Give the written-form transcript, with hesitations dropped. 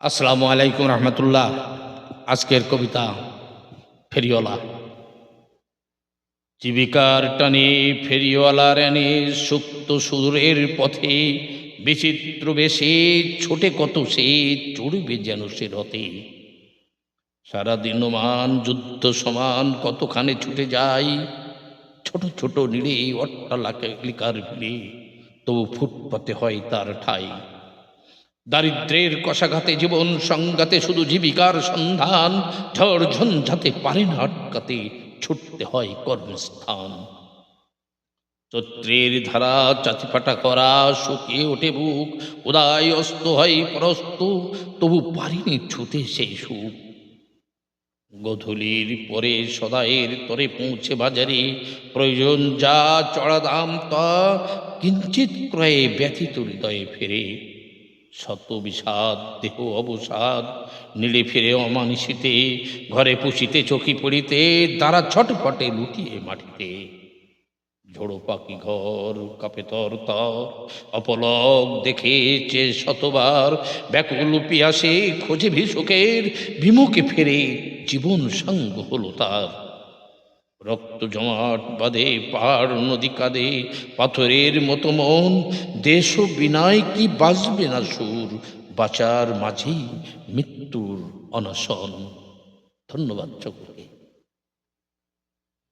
আসসালামু আলাইকুম রহমতুল্লাহ। আজকের কবিতা ফেরিওয়ালা। জীবিকার টানে ফেরিওয়ালার এনে সুপ্ত সুরের পথে বিচিত্র বেশে ছোটে কত সে চড়বে যেন সে রথে। সারাদিন মান যুদ্ধ সমান কতখানে ছুটে যায়, ছোট ছোট নিড়ে অট্টালিকার ভিড়ে, তবু ফুটপাতে হয় তার ঠাই। দারিদ্রের কষাঘাতে জীবন সংঘাতে শুধু জীবিকার সন্ধান, ঝড় ঝঞ্ঝাতে পারে না আটকাতে, ছুটতে হয় কর্মস্থান। চৈত্রের ধারা চাচিপাটা করা শুকিয়ে ওঠে বুক, উদয় অস্ত হয় পরস্ত, তবু পারিনি ছুতে সেই সুখ। গধূলির পরে সদায়ের তরে পৌঁছে বাজারে, প্রয়োজন যা চড়া দাম তা কিঞ্চিত ক্রয়ে ব্যথিত হৃদয়ে ফেরে। শত বিষাদ দেহ অবসাদ নীড়ে ফিরে অমানিসিতে, ঘরে পুষিতে চকি পড়িতে তারা ছটফটে লুটিয়ে মাটিতে। ঝোড়ো পাখি ঘর কাপে তর তর, অপলক দেখেছে শতবার, ব্যাকুল পিয়াসে খোঁজে ভিসুকের, বিমুখে ফেরে জীবন সঙ্গ হলো তার। রক্ত জমাট বাঁধে পাহাড় নদী কাঁদে, পাথরের মতো মন দেশ বিনায় কি বাজবে না সুর, বাঁচার মাঝেই মৃত্যুর অনশন। ধন্যবাদ সকলকে।